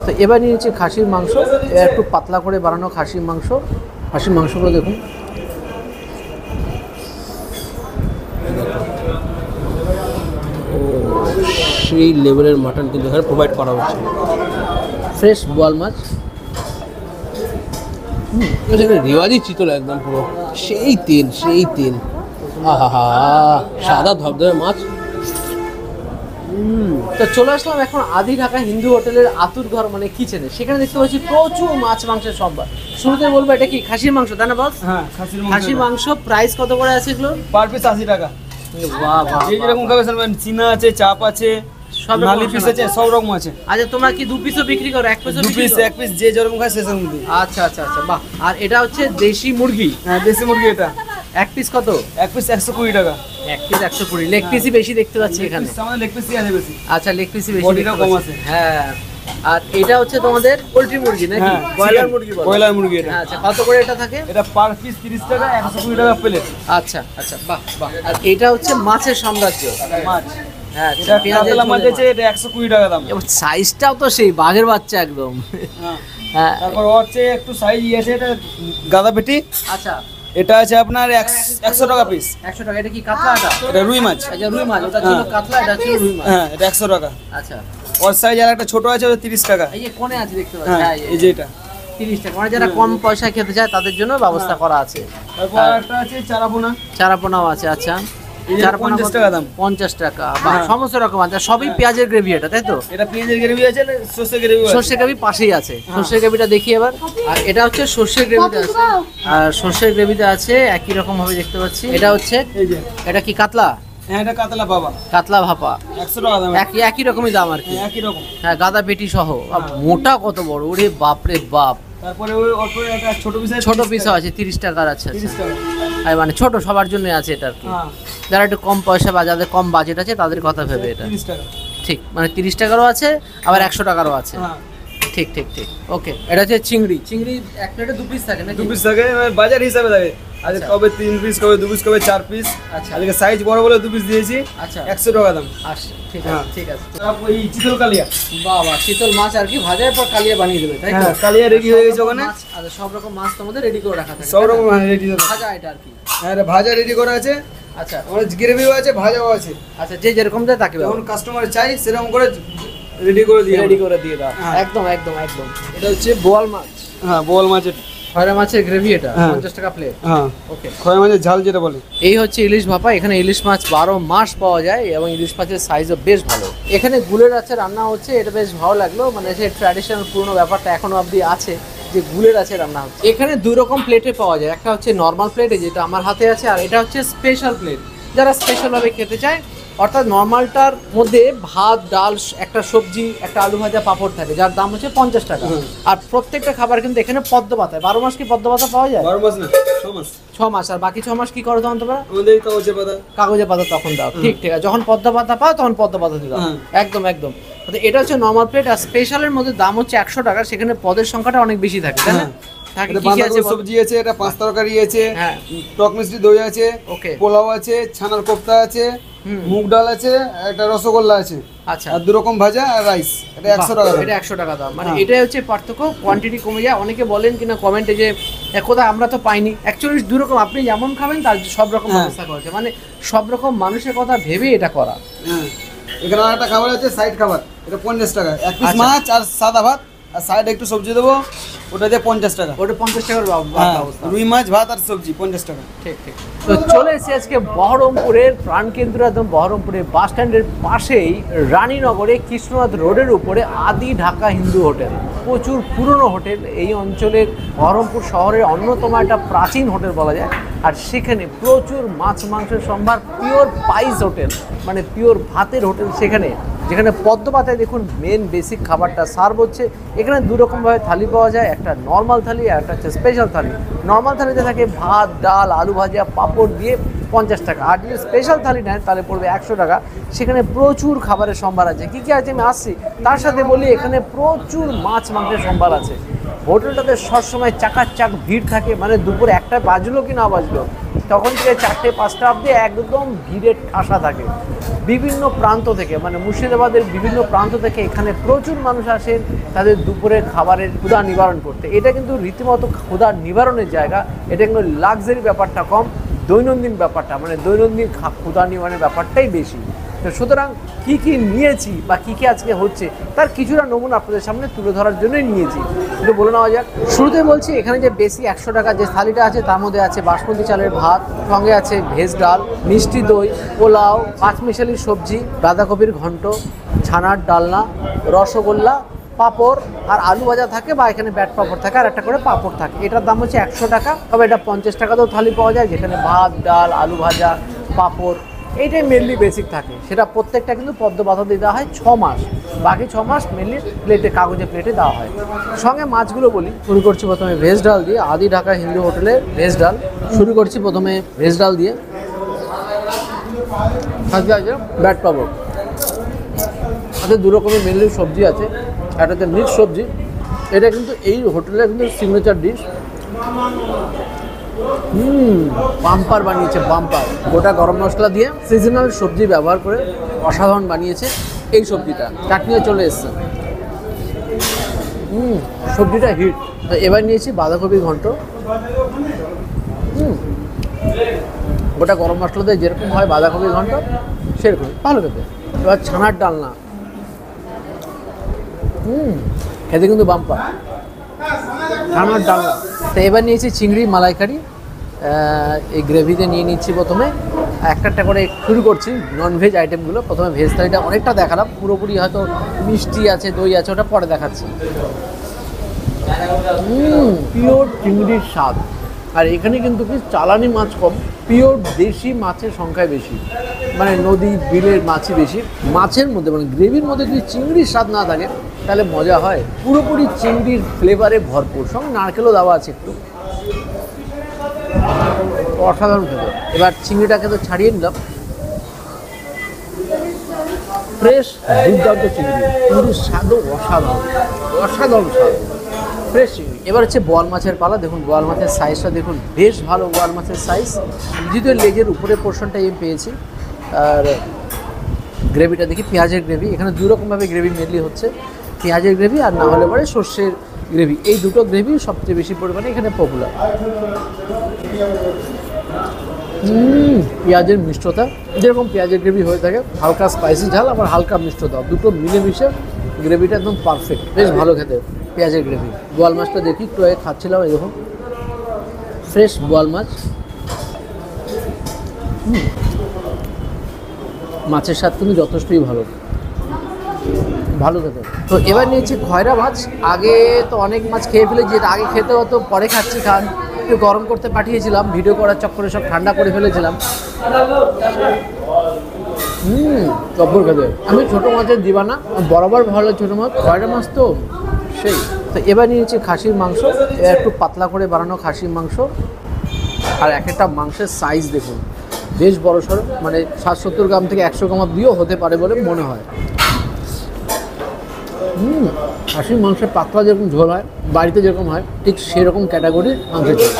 তো এবার নিয়েছি খাসির মাংস, একটু পাতলা করে বানানো খাসির মাংসগুলো দেখুন। সেই লেভেলের মাটন কিন্তু এখানে প্রোভাইড করা হচ্ছে। ফ্রেশ বোয়াল মাছ, রেওয়াজি চিতল একদম পুরো সেই তেল। আহা, সাদা ধবধবে মাছ। তো চলে আসলাম এখন আদি ঢাকা হিন্দু হোটেলের আতুর ঘর মানে কিচেনে। সেখানে দেখতে পাচ্ছি প্রচুর মাছ মাংসের সম্ভার। শুরুতে বলবো এটা কি খাসির মাংস, তাই না বস? হ্যাঁ, খাসির মাংস। প্রাইস কত করে আছে এগুলো? পার পিস 80 টাকা। বাহ বাহ, যে যেরকম খাবে শুনবেন, চিনা আছে, চাপ আছে, সব নালি পিস আছে, সব রকম আছে। আচ্ছা, তোমরা কি 2 পিসও বিক্রি করো? 1 পিসও দু পিস, এক পিস, যে যেরকম খায় সে সেরকম দিই। আচ্ছা, বাহ। আর এটা হচ্ছে দেশি মুরগি। হ্যাঁ, দেশি মুরগি এটা। 1 পিস কত? এক পিস 120 টাকা। 1 পিস 120। লেগ পিসই বেশি দেখতে পাচ্ছি এখানে। আমাদের লেগ পিসই আছে বেশি। আচ্ছা, লেগ পিসই বেশি। বডিটা কম আছে। হ্যাঁ। আর এটা হচ্ছে তোমাদের পোল্ট্রি মুরগি নাকি? ব্রয়লার মুরগি বলো? ব্রয়লার মুরগি এটা। আচ্ছা, কত করে এটা থাকে? এটা পার পিস 30 টাকা, 120 টাকা প্লেট। আচ্ছা, বাহ বাহ। আর এটা হচ্ছে মাছের সাম্রাজ্য মাছ। হ্যাঁ, এটা কাতলা মাছ আছে, এটা 120 টাকা দাম। এবং সাইজটাও তো সেই বাঘের বাচ্চা একদম। হ্যাঁ। হ্যাঁ। তারপর হচ্ছে একটু সাইজ আছে, এটা গাদা পেটি। আচ্ছা, এটা আছে আপনার 100 টাকা পিস। 100 টাকা। এটা কি কাতলা? এটা রুই মাছ। আচ্ছা, রুই মাছ। ওটা ছিল কাতলা, এটা ছিল রুই মাছ। হ্যাঁ, এটা 100 টাকা। আচ্ছা, ওর সাইজ আর একটা ছোট আছে, ওটা 30 টাকা। এই যে কোণে আছে দেখতে পাচ্ছি। হ্যাঁ, এই যে এটা 30 টাকা। মানে যারা কম পয়সা খেতে চায় তাদের জন্য ব্যবস্থা করা আছে। তারপর একটা আছে চারাপোনা। চারাপোনাও আছে। আচ্ছা, এটা 50 টাকা দাম। 50 টাকা। বাহ, হ্যাঁ। সমস্ত রকম আছে। সবই পেঁয়াজের গ্রেভি এটা, তাই তো? এটা পেঁয়াজের গ্রেভি আছে, সরষে গ্রেভি আছে। সর্ষে গ্রেভি পাশেই আছে। সর্ষে গ্রেভিটা দেখি এবার। আর এটা হচ্ছে সর্ষে গ্রেভিতে আছে। আর সর্ষের গ্রেভিতে আছে একই রকম ভাবে দেখতে পাচ্ছি। এটা হচ্ছে, এই যে এটা কি কাতলা? হ্যাঁ, এটা কাতলা বাবা। কাতলা ভাপা 100 টাকা দাম। একই রকমই দাম আর কি। হ্যাঁ, একই রকম। হ্যাঁ, গাদা পেটি সহ। আর মোটা কত বড়, ওরে বাপ রে বাপ। তারপরে ওই অল্প একটা ছোট পিস আছে, ছোট পিসও আছে 30 টাকার। আচ্ছা, 30 টাকা। আর মানে ছোট সবার জন্য আছে এটা আর কি। হ্যাঁ, যারা একটু কম পয়সা বা যাদের কম বাজেট আছে তাদের কথা ভেবে এটা। 30 টাকা। ঠিক, মানে 30 টাকারও আছে, আবার 100 টাকারও আছে। হ্যাঁ, ঠিক। ওকে, এটা হচ্ছে চিংড়ি। এক প্লেটে 2 পিস থাকে নাকি? 2 পিস থাকে, মানে বাজার হিসাবে থাকে। আজকে আচ্ছা। কবে 3 পিস, কবে 2 পিস, কবে 4 পিস। আচ্ছা। আজকে সাইজ বড় বলে 2 পিস দিয়েছি। আচ্ছা, 100 টাকা দাম। ঠিক হ্যাঁ। আছে। তারপর এই চিতল কালিয়া। বাবা, শীতল মাছ আর কি ভাজার পর কালিয়া বানিয়ে দেবে, তাই তো? হ্যাঁ, কালিয়া রেডি হয়ে গেছে ওখানে। আচ্ছা, সব রকম মাছ তোমাদের রেডি করে রাখা থাকে? সব রকম রেডি আছে। ভাজা এটা আর কি? হ্যাঁ, এটা ভাজা রেডি করা আছে। আচ্ছা, আমাদের গ্রেভিও আছে, ভাজাও আছে। আচ্ছা, যে যেরকম দেয় তাকে যখন কাস্টমার চাই সেরকম করে রেডি করে দিয়ে দাও। হ্যাঁ। একদম। এটা হচ্ছে বোয়াল মাছ। হ্যাঁ, বোয়াল মাছের। খয়রা মাছের গ্রেভি এটা। হ্যাঁ। 50 টাকা প্লেট। হ্যাঁ, ওকে। খয়া মাছের ঝাল যেটা বলে। এই হচ্ছে ইলিশ ভাপা। এখানে ইলিশ মাছ 12 মাস পাওয়া যায় এবং ইলিশ মাছের সাইজও বেশ ভালো। এখানে গুলের আছে রান্না হচ্ছে, এটা বেশ ভালো লাগলো। মানে সেই ট্র্যাডিশনাল পুরনো ব্যাপারটা এখনো অবধি আছে, যে গুলের আছে রান্না হচ্ছে। এখানে 2 রকম প্লেটে পাওয়া যায়। একটা হচ্ছে নর্মাল প্লেটে, যেটা আমার হাতে আছে, আর এটা হচ্ছে স্পেশাল প্লেট, যারা স্পেশালভাবে খেতে চায়। অর্থাৎ নর্মালটার মধ্যে ভাত, ডাল, একটা সবজি, একটা আলু ভাজা, পাঁপড় থাকে, যার দাম হচ্ছে 50 টাকা। আর প্রত্যেকটা খাবার কিন্তু এখানে পদ্ম পাতায়। 12 মাস কি পদ্ম পাতা পাওয়া যায়? 12 মাস না, 6 মাস। 6 মাস। আর বাকি 6 মাস কি করো তখন তোমরা? আমাদের কাগজে পাতা। কাগজে পাতা তখন দাও। ঠিক আছে। যখন পদ্ম পাতা পাও তখন পদ্ম পাতা দাও। একদম। তো এটা হচ্ছে নর্মাল প্লেট। আর স্পেশালের মধ্যে দাম হচ্ছে 100 টাকা। সেখানে পদের সংখ্যাটা অনেক বেশি থাকে, তাই না? এটা বাঁধাকপি সবজি আছে, এটা 5 তরকারি আছে, হ্যাঁ, টক মিষ্টি দই আছে, ওকে, পোলাও আছে, ছানার কোফতা আছে, মুগ ডাল আছে, একটা রসগোল্লা আছে। আচ্ছা, আর 2 রকম ভাজা আর রাইস। এটা 100 টাকা দাম। এটা 100 টাকা দাম। মানে এটাই হচ্ছে পার্থক্য, কোয়ান্টিটি কমে যায়। অনেকে বলেন কিনা কমেন্টে যে কোথায় আমরা তো পাইনি। অ্যাকচুয়ালি 2 রকম, আপনি যেমন খাবেন তার সব রকম ব্যবস্থা করা হয়েছে। মানে সব রকম মানুষের কথা ভেবে এটা করা। হ্যাঁ, এখানে একটা খাবার আছে, সাইড খাবার। এটা 50 টাকা। 1 পিস মাছ আর সাদা ভাত, আর সাইডে একটু সবজি দেবো, ওটা দিয়ে 50 টাকা। ওটা 50 টাকার ব্যবস্থা। রুই মাছ, ভাত আর সবজি 50 টাকা। ঠিক। তো চলে এসেছি আজকে বহরমপুরের প্রাণকেন্দ্র, একদম বহরমপুরের বাস স্ট্যান্ডের পাশেই রানীনগরে কৃষ্ণনাথ রোডের উপরে আদি ঢাকা হিন্দু হোটেল। প্রচুর পুরনো হোটেল। এই অঞ্চলের বহরমপুর শহরের অন্যতম একটা প্রাচীন হোটেল বলা যায়। আর সেখানে প্রচুর মাছ মাংসের সম্ভার। পিওর পাইস হোটেল, মানে পিওর ভাতের হোটেল সেখানে, যেখানে পদ্ম পাতায় দেখুন মেন বেসিক খাবারটা সার্ভ হচ্ছে। এখানে 2 রকমভাবে থালি পাওয়া যায়, একটা নর্মাল থালি আর একটা হচ্ছে স্পেশাল থালি। নর্মাল থালিতে থাকে ভাত, ডাল, আলু ভাজা, পাঁপড় দিয়ে 50 টাকা। আর যদি স্পেশাল থালি নেন তাহলে পড়বে 100 টাকা। সেখানে প্রচুর খাবারের সম্ভার আছে। কী আছে আমি আসছি তার সাথে বলি, এখানে প্রচুর মাছ মাংসের সম্ভার আছে। হোটেলটাতে সবসময় চাকাচাক ভিড় থাকে। মানে দুপুর 1টা বাজলো কি না বাজলো, তখন থেকে 4টে 5টা অবধি একদম ভিড়ের ঠাসা থাকে। বিভিন্ন প্রান্ত থেকে, মানে মুর্শিদাবাদের বিভিন্ন প্রান্ত থেকে এখানে প্রচুর মানুষ আসেন তাদের দুপুরের খাবারের ক্ষুধা নিবারণ করতে। এটা কিন্তু রীতিমতো ক্ষুধা নিবারণের জায়গা, এটা কিন্তু লাক্সারি ব্যাপারটা কম, দৈনন্দিন ব্যাপারটা মানে দৈনন্দিন ক্ষুধা নিবারণের ব্যাপারটাই বেশি। তো সুতরাং কী কী নিয়েছি বা কী কী আজকে হচ্ছে তার কিছুটা নমুনা আপনাদের সামনে তুলে ধরার জন্যই নিয়েছি, একটু বলে নেওয়া যাক। শুরুতে বলছি এখানে যে বেশি 100 টাকা যে থালিটা আছে তার মধ্যে আছে বাসমতি চালের ভাত, সঙ্গে আছে ভেজ ডাল, মিষ্টি দই, পোলাও, পাঁচমিশালি সবজি, বাঁধাকপির ঘন্ট, ছানার ডালনা, রসগোল্লা, পাঁপড় আর আলু ভাজা থাকে বা এখানে ব্যাট পাঁপড় থাকে আর একটা করে পাঁপড় থাকে। এটার দাম হচ্ছে 100 টাকা, তবে এটা 50 টাকাতেও থালি পাওয়া যায় যেখানে ভাত, ডাল, আলু ভাজা, পাঁপড় এইটাই মেনলি বেসিক থাকে। সেটা প্রত্যেকটা কিন্তু পদ্ম পাতা দিয়ে দেওয়া হয় 6 মাস, বাকি 6 মাস মেনলি প্লেটে, কাগজে প্লেটে দেওয়া হয়। সঙ্গে মাছগুলো বলি, শুরু করছি প্রথমে ভেজ ডাল দিয়ে, আদি ঢাকা হিন্দু হোটেলে ভেজ ডাল। শুরু করছি প্রথমে ভেজ ডাল দিয়ে, সাথে আছে ব্যাট পাঁপড়, সাথে 2 রকমের মেনলি সবজি আছে, একটা হচ্ছে মিক্স সবজি, এটা কিন্তু এই হোটেলের কিন্তু সিগনেচার ডিশ। বাম্পার বানিয়েছে, বাম্পার, গোটা গরম মশলা দিয়ে সিজনাল সবজি ব্যবহার করে অসাধারণ বানিয়েছে এই সবজিটা। চাটনিও চলে এসছে, সবজিটা হিট। তো এবার নিয়েছি বাঁধাকপি ঘন্ট, গোটা গরম মশলা দিয়ে যেরকম হয় বাঁধাকপি ঘন্ট সেরকম ভালো খেতে। এবার ছানার ডালনা, খেতে কিন্তু বাম্পার ছানার ডালনা। তো এবার নিয়েছি চিংড়ি মালাইকারি, এই গ্রেভিতে নিয়ে নিচ্ছি প্রথমে একটা করে। শুরু করছি ননভেজ আইটেমগুলো, প্রথমে ভেজ থালিটা অনেকটা দেখালাম, পুরোপুরি হয়তো মিষ্টি আছে, দই আছে, ওটা পরে দেখাচ্ছি। পিওর চিংড়ির স্বাদ, আর এখানে কিন্তু কি চালানি মাছ কম, পিওর দেশি মাছের সংখ্যায় বেশি, মানে নদী বিলের মাছই বেশি। মাছের মধ্যে মানে গ্রেভির মধ্যে যদি চিংড়ির স্বাদ না থাকে তাহলে মজা হয়। পুরোপুরি চিংড়ির ফ্লেভারে ভরপুর, সঙ্গে নারকেলও দেওয়া আছে একটু, অসাধারণ খেতে। এবার চিংড়িটাকে তো ছাড়িয়ে নিলাম, ফ্রেশ দুর্দান্ত চিংড়ি, চিংড়ির স্বাদও অসাধারণ, অসাধারণ স্বাদ, ফ্রেশ চিংড়ি। এবার হচ্ছে বোয়াল মাছের পালা, দেখুন বোয়াল মাছের সাইজটা দেখুন, বেশ ভালো বোয়াল মাছের সাইজ, যদিও লেজের উপরের পোর্শনটা আমি পেয়েছি। আর গ্রেভিটা দেখি পেঁয়াজের গ্রেভি, এখানে 2 রকমভাবে গ্রেভি মেনলি হচ্ছে, পেঁয়াজের গ্রেভি আর না হলে পরে সর্ষের গ্রেভি, এই দুটো গ্রেভি সবচেয়ে বেশি পরিমাণে এখানে পপুলার। পেঁয়াজের মিষ্টতা, যেরকম পেঁয়াজের গ্রেভি হয়ে থাকে, হালকা স্পাইসি ঝাল আবার হালকা মিষ্টতা, দুটো মিলেমিশে গ্রেভিটা একদম পারফেক্ট, বেশ ভালো খেতে পেঁয়াজের গ্রেভি। বোয়াল মাছটা দেখি একটু আগে খাচ্ছিলাম, এরকম ফ্রেশ বোয়াল মাছ, মাছের স্বাদ কিন্তু যথেষ্টই ভালো, ভালো খেতে। তো এবার নিয়েছি খয়রা মাছ, আগে তো অনেক মাছ খেয়ে ফেলেছি, যেটা আগে খেতে হতো পরে খাচ্ছি, কারণ একটু গরম করতে পাঠিয়েছিলাম, ভিডিও করার চক্করে সব ঠান্ডা করে ফেলেছিলাম। জব্বর খেতে, আমি ছোটো মাছের দিবানা, বরাবর ভালো ছোটো মাছ, খয়রা মাছ তো সেই। তো এবার নিয়েছি খাসির মাংস, একটু পাতলা করে বানানো খাসির মাংস, আর এক একটা মাংসের সাইজ দেখুন বেশ বড় সড়ো, মানে 60-70 গ্রাম থেকে 100 গ্রাম অবধিও হতে পারে বলে মনে হয়। খাসির মাংসের পাতলা যেরকম ঝোল হয়, বাড়িতে যেরকম হয় ঠিক সেরকম ক্যাটাগরির মাংসের ঝোল,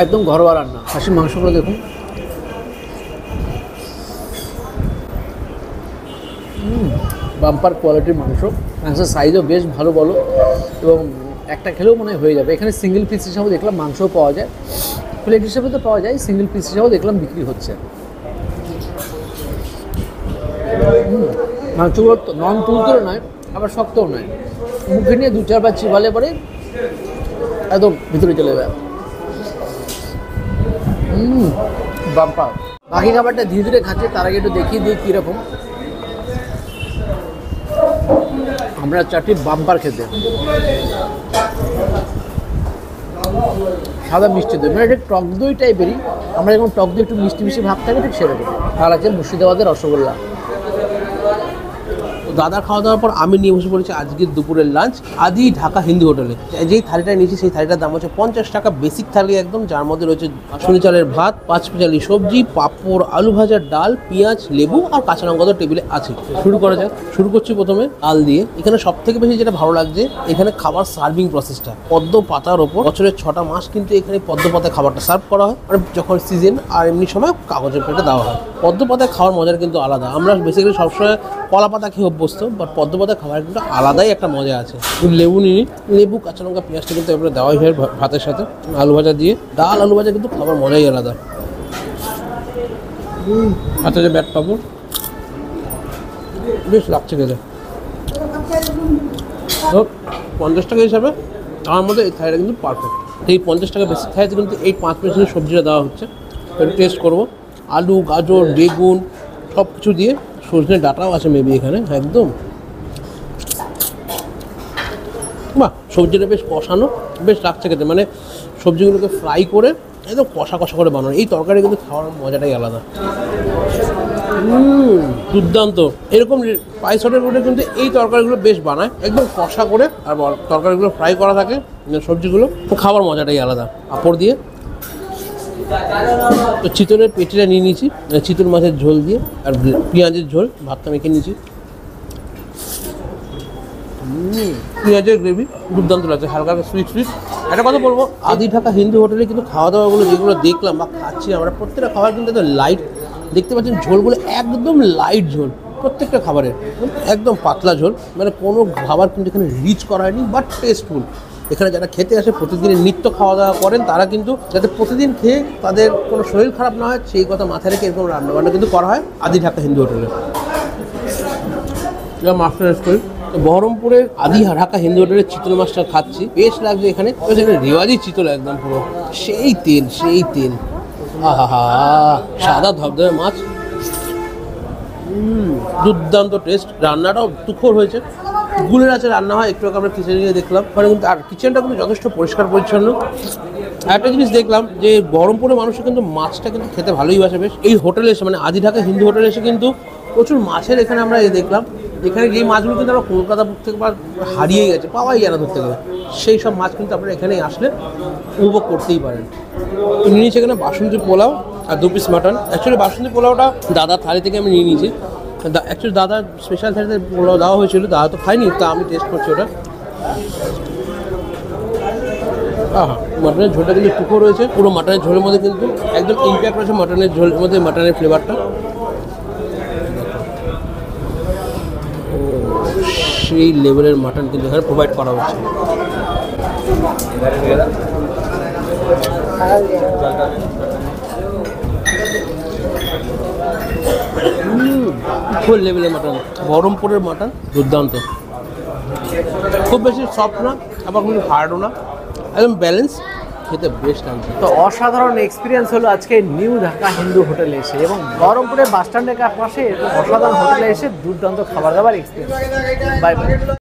একদম ঘরোয়া রান্না। খাসির মাংসগুলো দেখুন, বাম্পার কোয়ালিটির মাংস, মাংসের সাইজও বেশ ভালো বলো, এবং একটা খেলেও মনে হয়ে যাবে। এখানে সিঙ্গেল পিস হিসাবেও দেখলাম মাংসও পাওয়া যায়, প্লেট হিসেবে তো পাওয়া যায়, সিঙ্গেল পিস হিসাবেও দেখলাম বিক্রি হচ্ছে। মাংসগুলো নন তুলতুলে নয়, আবার শক্তও নয়, মুখে নিয়ে 2-4 বার চিবালে পরে একদম ভিতরে চলে যাবে। বাম্পার। বাকি খাবারটা ধীরে ধীরে খাচ্ছে, তার আগে একটু দেখিয়ে দিই কীরকম। আমরা চারটি বাম্পার খেতে, সাদা মিষ্টি দই, মানে ঠিক টক দই টাইপেরই, আমরা যেমন টক দই একটু মিষ্টি মিষ্টি ভাব থাকে ঠিক সেরকম। আর আছে মুর্শিদাবাদের রসগোল্লা, দাদার খাওয়া দাওয়ার পর আমি নিয়ে বসে পড়েছি আজকের দুপুরের লাঞ্চ আদি ঢাকা হিন্দু হোটেলে। যেই থালিটা নিয়েছি সেই থালিটার দাম হচ্ছে 50 টাকা, বেসিক থালি একদম, যার মধ্যে রয়েছে বাসমতি চালের ভাত, 5 পিচালি সবজি, পাঁপড়, আলু ভাজা, ডাল, পেঁয়াজ, লেবু আর কাঁচা লঙ্কা তো টেবিলে আছে। শুরু করা যাক। শুরু করছি প্রথমে ডাল দিয়ে। এখানে সব থেকে বেশি যেটা ভালো লাগছে এখানে খাবার সার্ভিং প্রসেসটা। পদ্ম পাতার ওপর বছরের 6টা মাস কিন্তু এখানে পদ্ম পাতায় খাবারটা সার্ভ করা হয়, আর যখন সিজন আর এমনি সময় কাগজের প্লেটে দেওয়া হয়। পদ্ম পাতায় খাওয়ার মজার কিন্তু আলাদা। আমরা বেসিক্যালি সবসময় কলা পাতা খেয়ে অভ্যস্ত, বাট পদ্ম পাতায় খাবার কিন্তু আলাদাই একটা মজা আছে। লেবু নিই, লেবু, কাঁচা লঙ্কা, পেঁয়াজটা কিন্তু এবারে দেওয়াই হয় ভাতের সাথে। আলু ভাজা দিয়ে ডাল, আলু ভাজা কিন্তু খাবার মজাই আলাদা। হাতে যে ব্যাট পাবো বেশ লাগছে খেতে। তো 50 টাকা হিসাবে আমার মধ্যে এই থাইটা কিন্তু পারফেক্ট। এই 50 টাকা বেশি থাইতে কিন্তু এই 5 পিসের সবজিটা দেওয়া হচ্ছে। একটু টেস্ট করবো। আলু, গাজর, বেগুন সব কিছু দিয়ে, সজনে ডাঁটাও আছে মেবি এখানে একদম। বাহ, সবজিটা বেশ কষানো, বেশ লাগছে খেতে। মানে সবজিগুলোকে ফ্রাই করে একদম কষা কষা করে বানানো। এই তরকারি কিন্তু খাওয়ার মজাটাই আলাদা। দুর্দান্ত। এরকম স্পাইস হোটেল রুটে কিন্তু এই তরকারিগুলো বেশ বানায়, একদম কষা করে, আর তরকারিগুলো ফ্রাই করা থাকে, সবজিগুলো খাবার মজাটাই আলাদা। পাঁপড় দিয়ে তো চিতলের পেটিটা নিয়ে নিয়েছি, চিতল মাছের ঝোল দিয়ে, আর পেঁয়াজের ঝোল ভাতটা মেখে নিয়েছি। পেঁয়াজের গ্রেভি দুর্দান্ত লাগছে, হালকা সুইট সুইট। একটা কথা বলবো, আদি ঢাকা হিন্দু হোটেলে কিন্তু খাওয়া দাওয়াগুলো যেগুলো দেখলাম বা খাচ্ছি আমরা, প্রত্যেকটা খাবার কিন্তু একদম লাইট। দেখতে পাচ্ছেন ঝোলগুলো একদম লাইট ঝোল, প্রত্যেকটা খাবারের একদম পাতলা ঝোল। মানে কোনো খাবার কিন্তু এখানে রিচ করা হয়নি, বাট টেস্টফুল। এখানে যারা খেতে আসে, প্রতিদিনের নিত্য খাওয়া দাওয়া করেন, তারা কিন্তু যাতে প্রতিদিন খেয়ে তাদের কোনো শরীর খারাপ না হয় সেই কথা মাথায় রেখে এরকম রান্নাবান্না কিন্তু করা হয় আদি ঢাকা হিন্দু হোটেলে। মাছটা রেস্ট করি। বহরমপুরের আদি ঢাকা হিন্দু হোটেলের চিতল মাছটা খাচ্ছি, বেশ লাগছে। এখানে রেওয়াজি চিতল একদম পুরো সেই তেল, সেই তেল। আহা, সাদা ধবধবে মাছ, দুর্দান্ত টেস্ট। রান্নাটাও তুখোর হয়েছে, গুলের আছে রান্না হয়। একটু আমরা কিচেনে গিয়ে দেখলাম, মানে কিন্তু আর কিচেনটা কিন্তু যথেষ্ট পরিষ্কার পরিচ্ছন্ন। একটা জিনিস দেখলাম যে বহরমপুরের মানুষ কিন্তু মাছটা কিন্তু খেতে ভালোই বাসে বেশ। এই হোটেলে এসে, মানে আদি ঢাকা হিন্দু হোটেলে এসে কিন্তু প্রচুর মাছের এখানে আমরা দেখলাম। এখানে যেই মাছগুলো কিন্তু আমরা কলকাতা থেকে হারিয়ে গেছে, পাওয়াই যায় না ধরতে গেলে, সেই সব মাছ কিন্তু আপনারা এখানে আসলে উপভোগ করতেই পারেন। নিয়ে নিয়েছি এখানে বাসন্তী পোলাও আর 2 পিস মাটন। অ্যাকচুয়ালি বাসন্তী পোলাওটা দাদার থালি থেকে আমি নিয়ে নিয়েছি। অ্যাকচুয়ালি দাদার স্পেশাল থালিতে পোলাও দেওয়া হয়েছিল, দাদা তো খাইনি, তা আমি টেস্ট করছি ওটা। মাটনের ঝোলটা কিন্তু টুকো রয়েছে, পুরো মাটনের ঝোলের মধ্যে কিন্তু একদম ইম্প্যাক্ট রয়েছে মাটনের ঝোলের মধ্যে, মাটনের ফ্লেভারটা। সেই লেভেলের মাটন কিন্তু এখানে প্রোভাইড করা হচ্ছে। ফুল লেভেলের মাটন, বহরমপুরের মাটন দুর্দান্ত। খুব বেশি সফট না, আবার খুব হার্ডও না, একদম ব্যালেন্স, খেতে বেশ লাগছে। তো অসাধারণ এক্সপিরিয়েন্স হলো আজকে নিউ ঢাকা হিন্দু হোটেলে এসে, এবং বহরমপুরের বাস স্ট্যান্ডের পাশে অসাধারণ হোটেলে এসে দুর্দান্ত খাবার দাবার এক্সপিরিয়েন্স। Bye bye.